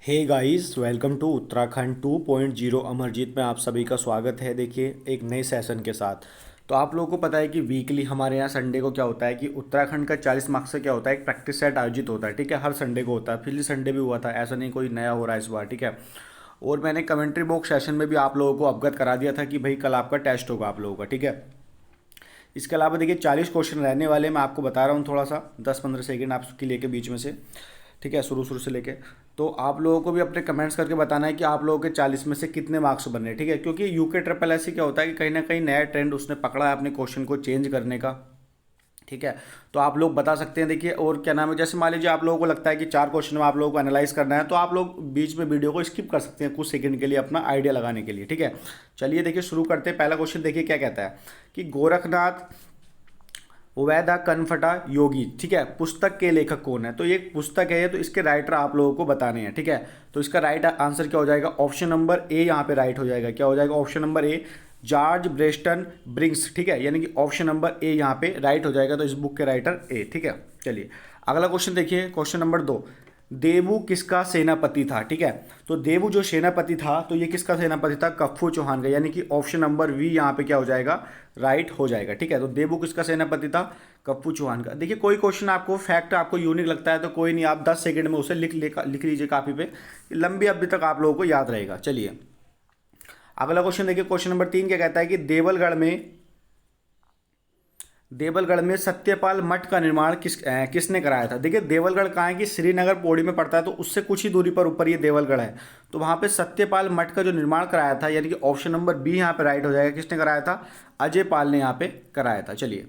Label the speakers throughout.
Speaker 1: Hey guys, welcome to Uttarakhand 2.0 Amarjeet में आप सभी का स्वागत है। देखिए, एक नए सेशन के साथ। तो आप लोगों को पता है कि वीकली हमारे यहाँ संडे को क्या होता है कि उत्तराखंड का 40 मार्क्स से क्या होता है, एक प्रैक्टिस सेट आयोजित होता है। ठीक है, हर संडे को होता है। पिछले संडे भी हुआ था, ऐसा नहीं कोई नया हो रहा है इस बार। ठीक है, और मैंने कमेंट्री बॉक्स सेशन में भी आप लोगों को अवगत करा दिया था कि भाई कल आपका टेस्ट होगा आप लोगों का। ठीक है, इसके अलावा देखिए 40 क्वेश्चन रहने वाले, मैं आपको बता रहा हूँ थोड़ा सा 10-15 सेकेंड आपके लेके बीच में से। ठीक है, शुरू से लेके। तो आप लोगों को भी अपने कमेंट्स करके बताना है कि आप लोगों के 40 में से कितने मार्क्स बन रहे हैं। ठीक है, क्योंकि यूके ट्रिपल एस क्या होता है कि कहीं ना कहीं नया ट्रेंड उसने पकड़ा है अपने क्वेश्चन को चेंज करने का। ठीक है, तो आप लोग बता सकते हैं। देखिए, और क्या नाम है, जैसे मान लीजिए आप लोगों को लगता है कि 4 क्वेश्चन में आप लोगों को एनालाइज करना है, तो आप लोग बीच में वीडियो को स्किप कर सकते हैं कुछ सेकंड के लिए अपना आइडिया लगाने के लिए। ठीक है, चलिए देखिए शुरू करते हैं। पहला क्वेश्चन देखिए क्या कहता है कि गोरखनाथ वैदा कनफटा योगी, ठीक है, पुस्तक के लेखक कौन है। तो ये एक पुस्तक है, तो इसके राइटर आप लोगों को बताने हैं। ठीक है, तो इसका राइट आंसर क्या हो जाएगा, ऑप्शन नंबर ए यहाँ पे राइट हो जाएगा। क्या हो जाएगा, ऑप्शन नंबर ए, जॉर्ज ब्रेस्टन ब्रिंक्स। ठीक है, यानी कि ऑप्शन नंबर ए यहाँ पे राइट हो जाएगा। तो इस बुक के राइटर ए। ठीक है, चलिए अगला क्वेश्चन देखिए, क्वेश्चन नंबर 2। देवू किसका सेनापति था। ठीक है, तो देवू जो सेनापति था, तो ये किसका सेनापति था, कप्फू चौहान का, यानी कि ऑप्शन नंबर वी यहाँ पे क्या हो जाएगा, राइट हो जाएगा। ठीक है, तो देवू किसका सेनापति था, कप्फू चौहान का। देखिए, कोई क्वेश्चन आपको फैक्ट आपको यूनिक लगता है तो कोई नहीं, आप 10 सेकंड में उसे लिख लीजिए कापी पे, लंबी अवधि तक आप लोगों को याद रहेगा। चलिए अगला क्वेश्चन देखिए, क्वेश्चन नंबर 3 क्या कहता है कि देवलगढ़ में सत्यपाल मठ का निर्माण किसने कराया था। देखिए, देवलगढ़ कहाँ है कि श्रीनगर पौड़ी में पड़ता है, तो उससे कुछ ही दूरी पर ऊपर ये देवलगढ़ है। तो वहाँ पे सत्यपाल मठ का जो निर्माण कराया था, यानी कि ऑप्शन नंबर बी यहाँ पे राइट हो जाएगा। किसने कराया था, अजय पाल ने यहाँ पे कराया था। चलिए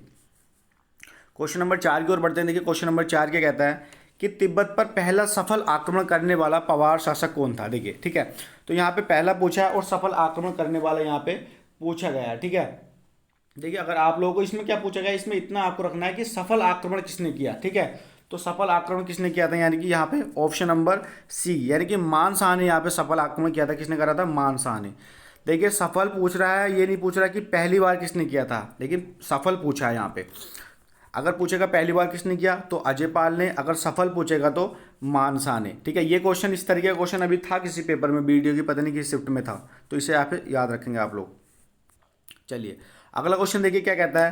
Speaker 1: क्वेश्चन नंबर 4 की ओर बढ़ते हैं। देखिए क्वेश्चन नंबर 4 क्या कहता है कि तिब्बत पर पहला सफल आक्रमण करने वाला पवार शासक कौन था। देखिए, ठीक है, तो यहाँ पे पहला पूछा है और सफल आक्रमण करने वाला यहाँ पे पूछा गया है। ठीक है, देखिए अगर आप लोगों को इसमें क्या पूछा गया, इसमें इतना आपको रखना है कि सफल आक्रमण किसने किया। ठीक है, तो सफल आक्रमण किसने किया था, यानी कि यहाँ पे ऑप्शन नंबर सी, यानी कि मान शाह ने यहाँ पे सफल आक्रमण किया था। किसने करा था, मान शाह ने। देखिए, सफल पूछ रहा है, ये नहीं पूछ रहा कि पहली बार किसने किया था, लेकिन सफल पूछा है यहाँ पे। अगर पूछेगा पहली बार किसने किया तो अजय पाल ने, अगर सफल पूछेगा तो मान शाह ने। ठीक है, ये क्वेश्चन, इस तरीके का क्वेश्चन अभी था किसी पेपर में, वीडियो की पता नहीं किस शिफ्ट में था, तो इसे यहाँ पे याद रखेंगे आप लोग। चलिए अगला क्वेश्चन देखिए क्या कहता है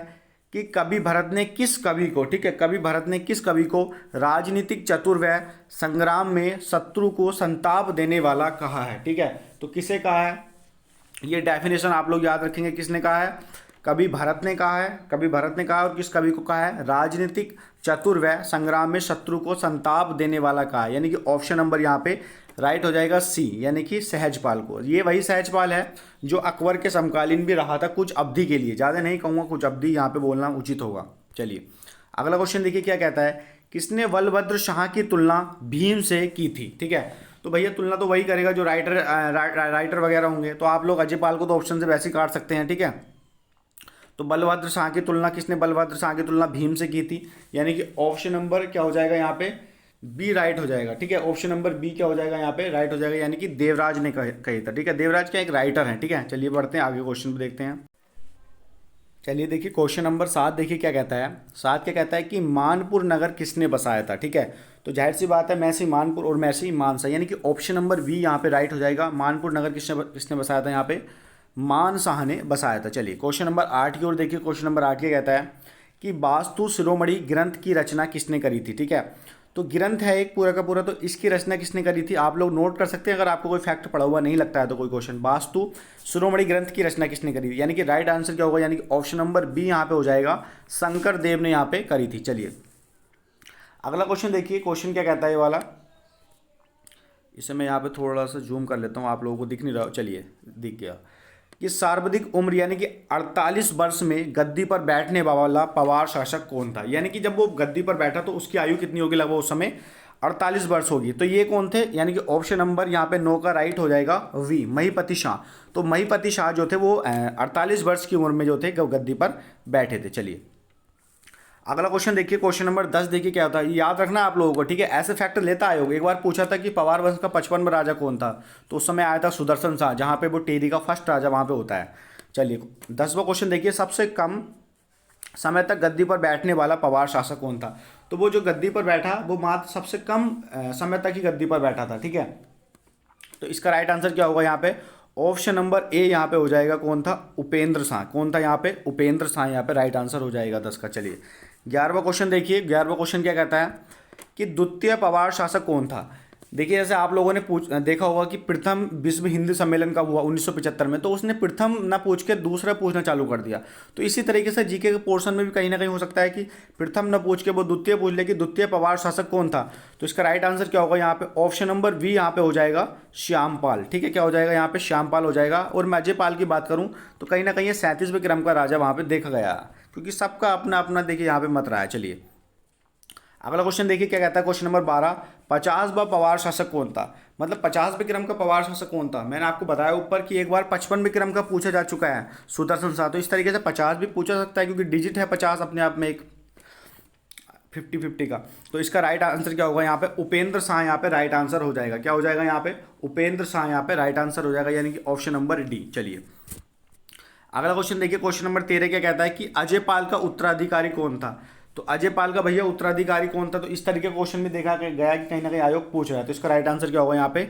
Speaker 1: कि कवि भरत ने किस कवि को, ठीक है, कवि भरत ने किस कवि को राजनीतिक चतुर्व्यय संग्राम में शत्रु को संताप देने वाला कहा है। ठीक है, तो किसे कहा है, ये डेफिनेशन आप लोग याद रखेंगे। किसने कहा है, कवि भरत ने कहा है, कवि भरत ने कहा है। और किस कवि को कहा है, राजनीतिक चतुर्व्यय संग्राम में शत्रु को संताप देने वाला कहा है, यानी कि ऑप्शन नंबर यहाँ पे राइट हो जाएगा सी, यानी कि सहजपाल को। ये वही सहजपाल है जो अकबर के समकालीन भी रहा था कुछ अवधि के लिए, ज़्यादा नहीं कहूँगा, कुछ अवधि यहाँ पे बोलना उचित होगा। चलिए अगला क्वेश्चन देखिए क्या कहता है, किसने बलभद्र शाह की तुलना भीम से की थी। ठीक है, तो भैया तुलना तो वही करेगा जो राइटर वगैरह होंगे, तो आप लोग अजय पाल को तो ऑप्शन से वैसे ही काट सकते हैं। ठीक है, तो बलभद्र शाह की तुलना, किसने बलभद्र शाह की तुलना भीम से की थी, यानी कि ऑप्शन नंबर क्या हो जाएगा यहाँ पे, बी राइट हो जाएगा। ठीक है, ऑप्शन नंबर बी क्या हो जाएगा यहाँ पे राइट हो जाएगा, यानी कि देवराज ने कही था। ठीक है, देवराज क्या एक राइटर है। ठीक है, चलिए बढ़ते हैं आगे, क्वेश्चन पे देखते हैं। चलिए देखिए क्वेश्चन नंबर 7 देखिए क्या कहता है। 7 क्या कहता है कि मानपुर नगर किसने बसाया था। ठीक है, तो जाहिर सी बात है, मैसी मानपुर और मैसी मानसा, यानी कि ऑप्शन नंबर बी यहाँ पे राइट हो जाएगा। मानपुर नगर किसने किसने बसाया था, यहाँ पे मान शाह ने बसाया था। चलिए क्वेश्चन नंबर 8 की ओर देखिए। क्वेश्चन नंबर 8 क्या कहता है कि वास्तु शिरोमणि ग्रंथ की रचना किसने करी थी। ठीक है, तो ग्रंथ है एक पूरा का पूरा, तो इसकी रचना किसने करी थी, आप लोग नोट कर सकते हैं अगर आपको कोई फैक्ट पढ़ा हुआ नहीं लगता है तो कोई क्वेश्चन। वास्तु शिरोमणि ग्रंथ की रचना किसने करी थी, यानी कि राइट आंसर क्या होगा, यानी कि ऑप्शन नंबर बी यहाँ पे हो जाएगा, शंकर देव ने यहाँ पे करी थी। चलिए अगला क्वेश्चन देखिए, क्वेश्चन क्या कहता है ये वाला, इसे मैं यहाँ पे थोड़ा सा जूम कर लेता हूँ, आप लोगों को दिख नहीं रहा, चलिए दिख गया कि सर्वाधिक उम्र यानी कि 48 वर्ष में गद्दी पर बैठने वाला पवार शासक कौन था। यानी कि जब वो गद्दी पर बैठा तो उसकी आयु कितनी होगी, लगभग उस समय 48 वर्ष होगी। तो ये कौन थे, यानी कि ऑप्शन नंबर यहाँ पे 9 का राइट हो जाएगा वी, महिपति शाह। तो महिपति शाह जो थे वो 48 वर्ष की उम्र में जो थे गद्दी पर बैठे थे। चलिए अगला क्वेश्चन देखिए, क्वेश्चन नंबर 10 देखिए क्या होता है, ये याद रखना आप लोगों को। ठीक है, ऐसे फैक्टर लेता आयोग। एक बार पूछा था कि पवार वंश का 55वां राजा कौन था, तो उस समय आया था सुदर्शन शाह, जहाँ पे वो टेरी का फर्स्ट राजा वहाँ पे होता है। चलिए 10वां क्वेश्चन देखिए, सबसे कम समय तक गद्दी पर बैठने वाला पवार शासक कौन था। तो वो जो गद्दी पर बैठा वो मात्र सबसे कम समय तक ही गद्दी पर बैठा था। ठीक है, तो इसका राइट आंसर क्या होगा यहाँ पे? ऑप्शन नंबर ए यहाँ पे हो जाएगा। कौन था? उपेंद्र शाह। कौन था यहाँ पे? उपेंद्र शाह यहाँ पे राइट आंसर हो जाएगा 10 का। चलिए 11वां क्वेश्चन देखिए। 11वां क्वेश्चन क्या कहता है कि द्वितीय पवार शासक कौन था? देखिए जैसे आप लोगों ने देखा होगा कि प्रथम विश्व हिंदी सम्मेलन कब हुआ? 1975 में। तो उसने प्रथम ना पूछ के दूसरा पूछना चालू कर दिया। तो इसी तरीके से जीके के पोर्शन में भी कहीं ना कहीं हो सकता है कि प्रथम ना पूछ के वो द्वितीय पूछ ले कि द्वितीय पवार शासक कौन था। तो इसका राइट आंसर क्या होगा यहाँ पे? ऑप्शन नंबर बी यहाँ पे हो जाएगा, श्यामपाल। ठीक है, क्या हो जाएगा यहाँ पे? श्यामपाल हो जाएगा। और मैं अजयपाल की बात करूँ तो कहीं ना कहीं ये 37वें क्रम का राजा वहाँ पे देखा गया, क्योंकि सबका अपना अपना देखिए यहाँ पे मत रहा है। चलिए अगला क्वेश्चन देखिए क्या कहता है। क्वेश्चन नंबर 12, 50वां पवार शासक कौन था? मतलब 50वें क्रम का पवार शासक कौन था? मैंने आपको बताया ऊपर कि एक बार 55वें क्रम का पूछा जा चुका है, सुदर्शन शाह। तो इस तरीके से 50 भी पूछा सकता है, क्योंकि डिजिट है 50 अपने आप में एक 50-50 का। तो इसका राइट आंसर क्या होगा यहाँ पे? उपेंद्र शाह यहाँ पे राइट आंसर हो जाएगा। क्या हो जाएगा यहाँ पे? उपेंद्र शाह यहाँ पे राइट आंसर हो जाएगा, यानी कि ऑप्शन नंबर डी। चलिए अगला क्वेश्चन देखिए। क्वेश्चन नंबर 13 क्या कहता है कि अजयपाल का उत्तराधिकारी कौन था? तो अजयपाल का भैया उत्तराधिकारी कौन था? तो इस तरीके का क्वेश्चन भी देखा गया कि कहीं ना कहीं आयोग पूछ रहा है। तो इसका राइट आंसर क्या होगा यहाँ पे?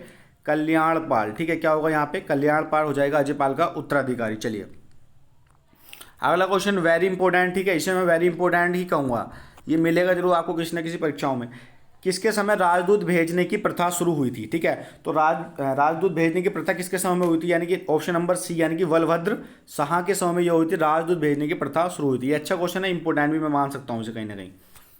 Speaker 1: कल्याणपाल। ठीक है, क्या होगा यहाँ पे? कल्याणपाल हो जाएगा अजयपाल का उत्तराधिकारी। चलिए अगला क्वेश्चन वेरी इंपॉर्टेंट। ठीक है, इसे मैं वेरी इंपॉर्टेंट ही कहूँगा, ये मिलेगा जरूर आपको किसी न किसी परीक्षाओं में। किसके समय राजदूत भेजने की प्रथा शुरू हुई थी? ठीक है, तो राजदूत भेजने की प्रथा किसके समय में हुई थी? यानी कि ऑप्शन नंबर सी, यानी कि बलभद्र शाह के समय में यह हुई थी, राजदूत भेजने की प्रथा शुरू हुई थी। ये अच्छा क्वेश्चन है, इंपॉर्टेंट भी मैं मान सकता हूँ इसे कहीं ना कहीं।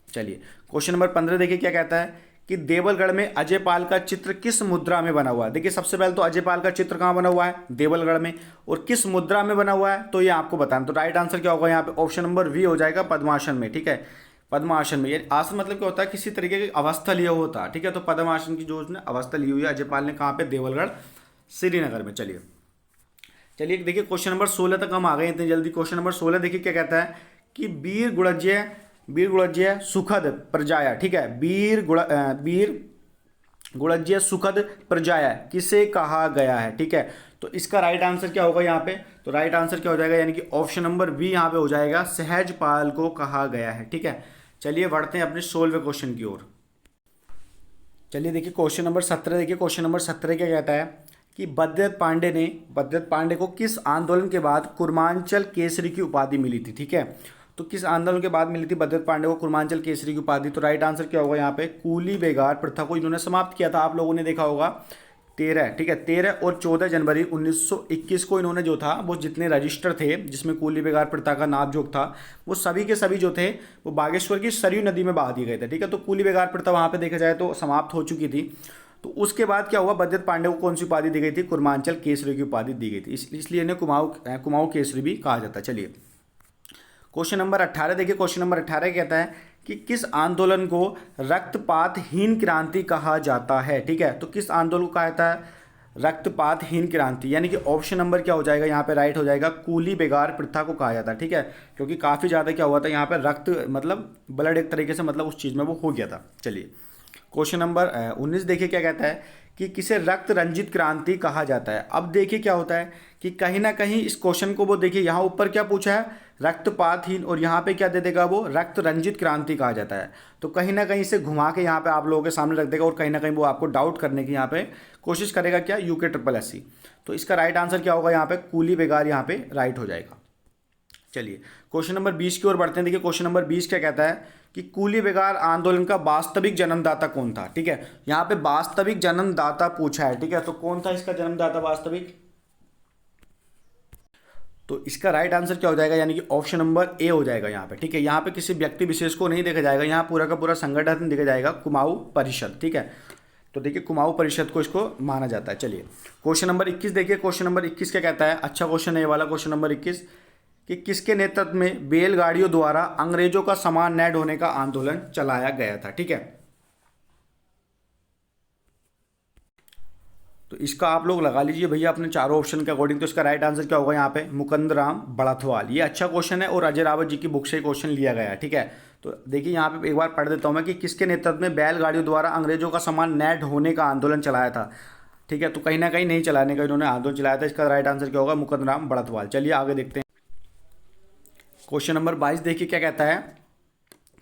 Speaker 1: चलिए क्वेश्चन नंबर 15 देखिए क्या कहता है कि देवलगढ़ में अजयपाल का चित्र किस मुद्रा में बना हुआ है? देखिए सबसे पहले तो अजयपाल का चित्र कहाँ बना हुआ है? देवलगढ़ में। और किस मुद्रा में बना हुआ है तो ये आपको बताना। तो राइट आंसर क्या होगा यहाँ पे? ऑप्शन नंबर वी हो जाएगा, पद्मासन में। ठीक है, पद्मासन में। ये आसन मतलब क्या होता है? किसी तरीके की अवस्था लिया होता है। ठीक है, तो पद्मासन की जो उसने अवस्था ली हुई है अजयपाल ने, कहाँ पे? देवलगढ़ श्रीनगर में। चलिए चलिए देखिए क्वेश्चन नंबर 16 तक हम आ गए इतनी जल्दी। क्वेश्चन नंबर 16 देखिए क्या कहता है कि वीर गुणज्य सुखद प्रजाया। ठीक है, वीर गुणज्य सुखद प्रजाया किसे कहा गया है? ठीक है, तो इसका राइट आंसर क्या होगा यहाँ पे? तो राइट आंसर क्या हो जाएगा? यानी कि ऑप्शन नंबर बी यहाँ पे हो जाएगा, सहजपाल को कहा गया है। ठीक है, चलिए बढ़ते हैं अपने 16वें क्वेश्चन की ओर। चलिए देखिए क्वेश्चन नंबर 17 देखिए। क्वेश्चन नंबर 17 क्या कहता है कि बद्रत पांडे को किस आंदोलन के बाद कुर्मांचल केसरी की उपाधि मिली थी? ठीक है, तो किस आंदोलन के बाद मिली थी बद्रत पांडे को कुर्मांचल केसरी की उपाधि? तो राइट आंसर क्या होगा यहाँ पे? कूली बेगार प्रथा को इन्होंने समाप्त किया था। आप लोगों ने देखा होगा 13, ठीक है, 13 और 14 जनवरी 1921 को इन्होंने जो था वो जितने रजिस्टर थे जिसमें कूली बेगार प्रथा का नाप जोग था, वो सभी के सभी जो थे वो बागेश्वर की सरयू नदी में बहा दिए गए थे। ठीक है, तो कूली बेगार प्रथा वहाँ पे देखा जाए तो समाप्त हो चुकी थी। तो उसके बाद क्या हुआ? बद्रत पांडे को कौन सी उपाधि दी गई थी? कुर्मांचल केसरी की उपाधि दी गई थी, इसलिए इन्हें कुमाऊं केसरी भी कहा जाता है। चलिए क्वेश्चन नंबर 18 देखिए। क्वेश्चन नंबर 18 कहता है कि किस आंदोलन को रक्तपातहीन क्रांति कहा जाता है? ठीक है, तो किस आंदोलन को कहा जाता है रक्तपातहीन क्रांति? यानी कि ऑप्शन नंबर क्या हो जाएगा यहाँ पे? राइट हो जाएगा, कूली बेगार प्रथा को कहा जाता है। ठीक है, क्योंकि काफ़ी ज़्यादा क्या हुआ था यहाँ पे? रक्त मतलब ब्लड एक तरीके से मतलब उस चीज़ में वो हो गया था। चलिए क्वेश्चन नंबर 19 देखिए क्या कहता है कि किसे रक्त रंजित क्रांति कहा जाता है? अब देखिए क्या होता है कि कहीं ना कहीं इस क्वेश्चन को वो देखिए यहाँ ऊपर क्या पूछा है? रक्तपातहीन, और यहाँ पे क्या दे देगा वो? रक्त रंजित क्रांति कहा जाता है। तो कहीं ना कहीं इसे घुमा के यहाँ पे आप लोगों के सामने रख देगा और कहीं ना कहीं वो आपको डाउट करने की यहाँ पे कोशिश करेगा। क्या? UK triple S C. तो इसका राइट आंसर क्या होगा यहाँ पे? कूली बेगार यहाँ पे राइट हो जाएगा। चलिए क्वेश्चन नंबर 20 की ओर बढ़ते हैं। देखिए क्वेश्चन नंबर 20 क्या कहता है कि कूली बेगार आंदोलन का वास्तविक जन्मदाता कौन था? ठीक है, यहाँ पे वास्तविक जन्मदाता पूछा है। ठीक है, तो कौन था इसका जन्मदाता वास्तविक? तो इसका राइट आंसर क्या हो जाएगा? यानी कि ऑप्शन नंबर ए हो जाएगा यहाँ पे। ठीक है, यहाँ पे किसी व्यक्ति विशेष को नहीं देखा जाएगा, यहाँ पूरा का पूरा संगठन देखा जाएगा, कुमाऊं परिषद। ठीक है, तो देखिए कुमाऊं परिषद को इसको माना जाता है। चलिए क्वेश्चन नंबर 21 देखिए। क्वेश्चन नंबर 21 क्या कहता है? अच्छा क्वेश्चन है ये वाला। क्वेश्चन नंबर 21 कि किसके नेतृत्व में बैलगाड़ियों द्वारा अंग्रेजों का सामान न ढोने का आंदोलन चलाया गया था? ठीक है, तो इसका आप लोग लगा लीजिए भैया अपने चारों ऑप्शन के अकॉर्डिंग। तो इसका राइट आंसर क्या होगा यहाँ पे? मुकुंदराम बड़ाथवाल। ये अच्छा क्वेश्चन है और अजय रावत जी की बुक से क्वेश्चन लिया गया है। ठीक है, तो देखिए यहाँ पे एक बार पढ़ देता हूँ मैं कि किसके नेतृत्व में बैलगाड़ियों द्वारा अंग्रेजों का सामान न ढोने का आंदोलन चलाया था? ठीक है, तो कहीं ना कहीं नहीं चलाने का इन्होंने आंदोलन चलाया था। इसका राइट आंसर क्या होगा? मुकुंदराम बड़ाथवाल। चलिए आगे देखते हैं। क्वेश्चन नंबर 22 देखिए क्या कहता है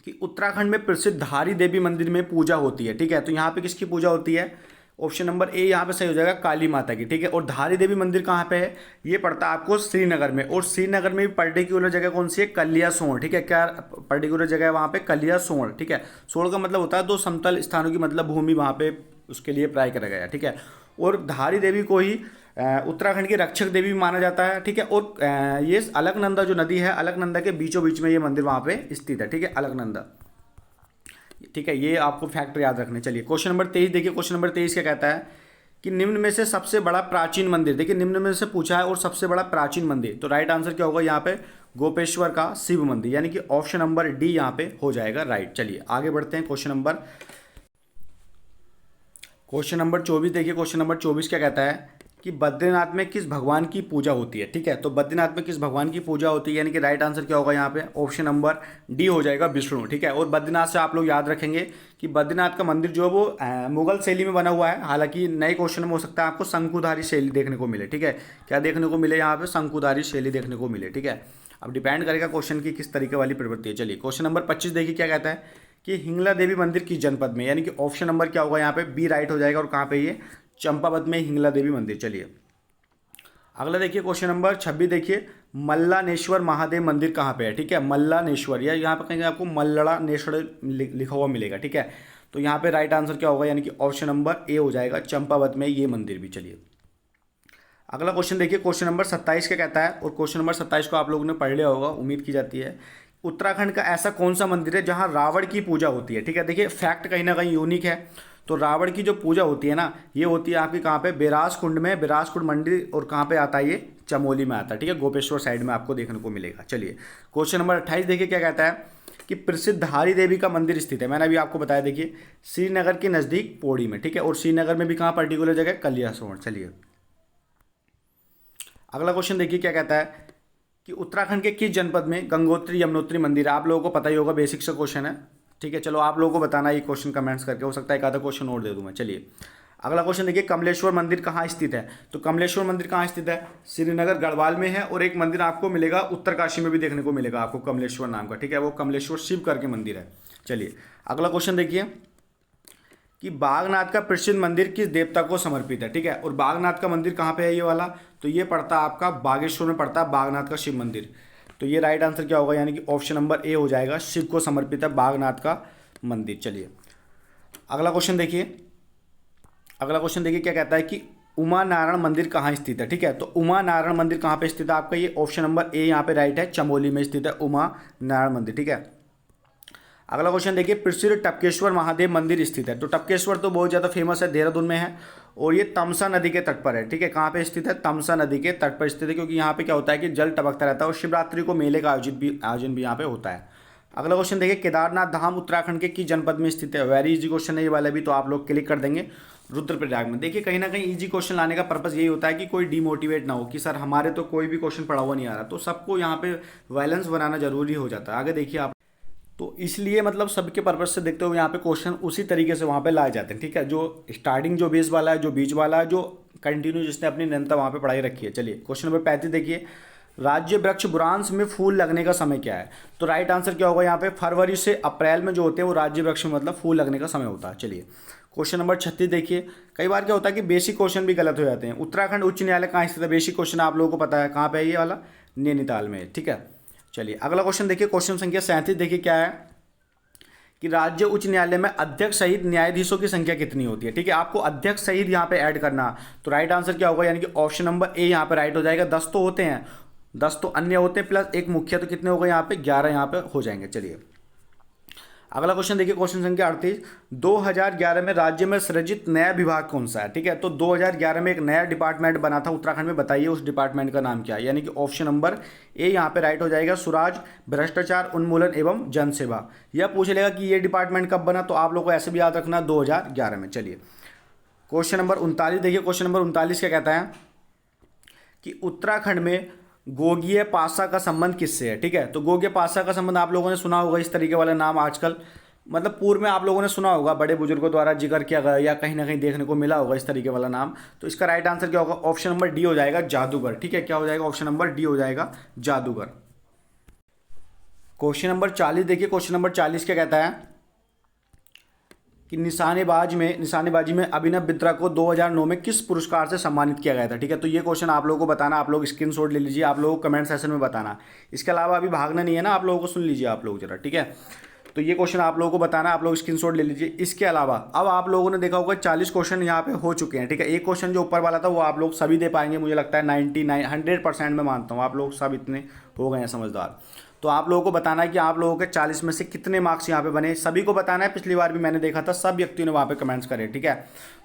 Speaker 1: कि उत्तराखंड में प्रसिद्ध धारी देवी मंदिर में पूजा होती है। ठीक है, तो यहाँ पे किसकी पूजा होती है? ऑप्शन नंबर ए यहाँ पे सही हो जाएगा, काली माता की, ठीक है। और धारी देवी मंदिर कहाँ पे है, ये पड़ता है आपको श्रीनगर में, और श्रीनगर में भी पर्टिकुलर जगह कौन सी है, कलियासोड़, ठीक है। क्या पर्टिकुलर जगह है वहाँ पे, कलियासोड़, ठीक है। सोड़ का मतलब होता है दो समतल स्थानों की मतलब भूमि, वहाँ पे उसके लिए प्राय करा गया, ठीक है। और धारी देवी को ही उत्तराखंड की रक्षक देवी भी माना जाता है, ठीक है। और ये अलकनंदा जो नदी है, अलकनंदा के बीचों बीच में ये मंदिर वहाँ पे स्थित है, ठीक है, अलकनंदा, ठीक है। ये आपको फैक्टर याद रखने। चलिए क्वेश्चन नंबर 23 देखिए, क्वेश्चन नंबर 23 क्या कहता है कि निम्न में से सबसे बड़ा प्राचीन मंदिर, देखिए निम्न में से पूछा है और सबसे बड़ा प्राचीन मंदिर, तो राइट आंसर क्या होगा यहाँ पे, गोपेश्वर का शिव मंदिर, यानी कि ऑप्शन नंबर डी यहाँ पे हो जाएगा राइट। चलिए आगे बढ़ते हैं, क्वेश्चन नंबर 24 देखिए, क्वेश्चन नंबर 24 क्या कहता है कि बद्रीनाथ में किस भगवान की पूजा होती है, ठीक है। तो बद्रीनाथ में किस भगवान की पूजा होती है, यानी कि राइट आंसर क्या होगा यहाँ पे, ऑप्शन नंबर डी हो जाएगा, विष्णु, ठीक है। और बद्रीनाथ से आप लोग याद रखेंगे कि बद्रीनाथ का मंदिर जो है वो मुगल शैली में बना हुआ है, हालांकि नए क्वेश्चन में हो सकता है आपको शंकुधारी शैली देखने को मिले, ठीक है। क्या देखने को मिले यहाँ पे, शंकुधारी शैली देखने को मिले, ठीक है। अब डिपेंड करेगा क्वेश्चन की किस तरीके वाली प्रवृत्ति है। चलिए क्वेश्चन नंबर 25 देखिए क्या कहता है कि हिंगला देवी मंदिर किस जनपद में, यानी कि ऑप्शन नंबर क्या होगा यहाँ पे, बी राइट हो जाएगा। और कहाँ पे ये, चंपावत में हिंगला देवी मंदिर। चलिए अगला देखिए क्वेश्चन नंबर 26 देखिए, मल्लानेश्वर महादेव मंदिर कहाँ पे है, ठीक है। मल्लानेश्वर, या यहाँ पे कहीं आपको मल्लानेश्वर लिखा हुआ मिलेगा, ठीक है। तो यहाँ पे राइट आंसर क्या होगा, यानी कि ऑप्शन नंबर ए हो जाएगा, चंपावत में ये मंदिर भी। चलिए अगला क्वेश्चन देखिए, क्वेश्चन नंबर 27 क्या कहता है, और क्वेश्चन नंबर 27 को आप लोगों ने पढ़ लिया होगा, उम्मीद की जाती है। उत्तराखंड का ऐसा कौन सा मंदिर है जहाँ रावण की पूजा होती है, ठीक है। देखिए फैक्ट कहीं ना कहीं यूनिक है। तो रावण की जो पूजा होती है ना, ये होती है आपकी कहाँ पे, बिरासकुंड में, बिरासकुंड मंदिर। और कहाँ पे आता है ये, चमोली में आता है, ठीक है, गोपेश्वर साइड में आपको देखने को मिलेगा। चलिए क्वेश्चन नंबर 28 देखिए क्या कहता है कि प्रसिद्ध धारी देवी का मंदिर स्थित है, मैंने अभी आपको बताया, देखिए श्रीनगर के नज़दीक पौड़ी में, ठीक है। और श्रीनगर में भी कहाँ पर्टिकुलर जगह, कलियासोड़। चलिए अगला क्वेश्चन देखिए क्या कहता है कि उत्तराखंड के किस जनपद में गंगोत्री यमुनोत्री मंदिर है। आप लोगों को पता ही होगा, बेसिक सा क्वेश्चन है, ठीक है। चलो आप लोगों को बताना ये क्वेश्चन कमेंट्स करके, हो सकता है एक आधा क्वेश्चन और दे दूं मैं। चलिए अगला क्वेश्चन देखिए, कमलेश्वर मंदिर कहाँ स्थित है। तो कमलेश्वर मंदिर कहाँ स्थित है, श्रीनगर गढ़वाल में है। और एक मंदिर आपको मिलेगा उत्तरकाशी में भी देखने को मिलेगा आपको, कमलेश्वर नाम का, ठीक है। वो कमलेश्वर शिव करके मंदिर है। चलिए अगला क्वेश्चन देखिए कि बागनाथ का प्रसिद्ध मंदिर किस देवता को समर्पित है, ठीक है। और बागनाथ का मंदिर कहाँ पे है ये वाला, तो ये पड़ता है आपका बागेश्वर में पड़ता है बागनाथ का शिव मंदिर। तो ये राइट आंसर क्या होगा, यानी कि ऑप्शन नंबर ए हो जाएगा, शिव को समर्पित है बागनाथ का मंदिर। चलिए अगला क्वेश्चन देखिए, अगला क्वेश्चन देखिए क्या कहता है कि उमा नारायण मंदिर कहाँ स्थित है, ठीक है। तो उमा नारायण मंदिर कहाँ पे स्थित है आपका, ये ऑप्शन नंबर ए यहाँ पे राइट है, चमोली में स्थित है उमा नारायण मंदिर, ठीक है। अगला क्वेश्चन देखिए, प्रसिद्ध टपकेश्वर महादेव मंदिर स्थित है। तो टपकेश्वर तो बहुत ज़्यादा फेमस है, देहरादून में है, और ये तमसा नदी के तट पर है, ठीक है। कहाँ पे स्थित है, तमसा नदी के तट पर स्थित है, क्योंकि यहाँ पे क्या होता है कि जल टपकता रहता है, और शिवरात्रि को मेले का आयोजन भी यहाँ पे होता है। अगला क्वेश्चन देखिए, केदारनाथ धाम उत्तराखंड के किस जनपद में स्थित है। वेरी इजी क्वेश्चन है ये वाला भी, तो आप लोग क्लिक कर देंगे रुद्रप्रयाग में। देखिए कहीं ना कहीं इजी क्वेश्चन लाने का पर्पस यही होता है कि कोई डिमोटिवेट ना हो कि सर हमारे तो कोई भी क्वेश्चन पढ़ा हुआ नहीं आ रहा, तो सबको यहाँ पे बैलेंस बनाना जरूरी हो जाता है। आगे देखिए आप, तो इसलिए मतलब सबके पर्पज से देखते हुए यहाँ पे क्वेश्चन उसी तरीके से वहाँ पे लाए जाते हैं, ठीक है। जो स्टार्टिंग जो बेस वाला है, जो बीच वाला है, जो कंटिन्यू जिसने अपनी निरंतर वहाँ पे पढ़ाई रखी है। चलिए क्वेश्चन नंबर 35 देखिए, राज्य वृक्ष बुरांश में फूल लगने का समय क्या है। तो राइट आंसर क्या होगा यहाँ पे, फरवरी से अप्रैल में जो होते हैं वो राज्य वृक्ष में मतलब फूल लगने का समय होता है। चलिए क्वेश्चन नंबर 36 देखिए, कई बार क्या होता है कि बेसिक क्वेश्चन भी गलत हो जाते हैं। उत्तराखंड उच्च न्यायालय कहाँ स्थित है, बेसिक क्वेश्चन आप लोगों को पता है कहाँ पे है, ये वाला नैनीताल में, ठीक है। चलिए अगला क्वेश्चन देखिए, क्वेश्चन संख्या 37 देखिए क्या है कि राज्य उच्च न्यायालय में अध्यक्ष सहित न्यायाधीशों की संख्या कितनी होती है, ठीक है। आपको अध्यक्ष सहित यहाँ पे ऐड करना, तो राइट आंसर क्या होगा, यानी कि ऑप्शन नंबर ए यहाँ पे राइट हो जाएगा। 10 तो होते हैं, 10 तो अन्य होते हैं, प्लस एक मुख्य, तो कितने हो गए यहाँ पे, 11 यहाँ पे हो जाएंगे। चलिए अगला क्वेश्चन देखिए, क्वेश्चन संख्या 38, 2011 में राज्य में सृजित नया विभाग कौन सा है, ठीक है। तो 2011 में एक नया डिपार्टमेंट बना था उत्तराखंड में, बताइए उस डिपार्टमेंट का नाम क्या है, यानी कि ऑप्शन नंबर ए यहाँ पे राइट हो जाएगा, सुराज भ्रष्टाचार उन्मूलन एवं जनसेवा। यह पूछ लेगा कि ये डिपार्टमेंट कब बना, तो आप लोग को ऐसे भी याद रखना 2011 में। चलिए क्वेश्चन नंबर 39 देखिए, क्वेश्चन नंबर 39 क्या कहता है कि उत्तराखंड में गोगिय पासा का संबंध किससे है, ठीक है। तो गोगिय पासा का संबंध आप लोगों ने सुना होगा, इस तरीके वाला नाम आजकल मतलब पूर्व में आप लोगों ने सुना होगा, बड़े बुजुर्गों द्वारा जिक्र किया गया या कहीं ना कहीं देखने को मिला होगा इस तरीके वाला नाम। तो इसका राइट आंसर क्या होगा, ऑप्शन नंबर डी हो जाएगा, जादूगर, ठीक है। क्या हो जाएगा, ऑप्शन नंबर डी हो जाएगा, जादूगर। क्वेश्चन नंबर 40 देखिए, क्वेश्चन नंबर 40 क्या कहता है कि निशानेबाजी में अभिनव बित्रा को 2009 में किस पुरस्कार से सम्मानित किया गया था। ठीक है, तो ये क्वेश्चन आप लोगों को बताना, आप लोग स्क्रीनशॉट ले लीजिए, आप लोगों को कमेंट सेशन में बताना। इसके अलावा अभी भागना नहीं है ना, आप लोगों को सुन लीजिए आप लोग जरा। ठीक है, तो ये क्वेश्चन आप लोगों को बताना, आप लोग स्क्रीनशॉट ले लीजिए। इसके अलावा अब आप लोगों ने देखा होगा 40 क्वेश्चन यहाँ पे हो चुके हैं। ठीक है, एक क्वेश्चन जो ऊपर वाला था वो आप लोग सभी दे पाएंगे, मुझे लगता है 100% में मानता हूँ आप लोग सब इतने हो गए हैं समझदार। तो आप लोगों को बताना है कि आप लोगों के 40 में से कितने मार्क्स यहाँ पे बने, सभी को बताना है। पिछली बार भी मैंने देखा था सब व्यक्तियों ने वहाँ पे कमेंट्स करे। ठीक है,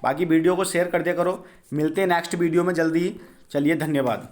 Speaker 1: बाकी वीडियो को शेयर कर दिया करो। मिलते हैं नेक्स्ट वीडियो में जल्दी ही। चलिए, धन्यवाद।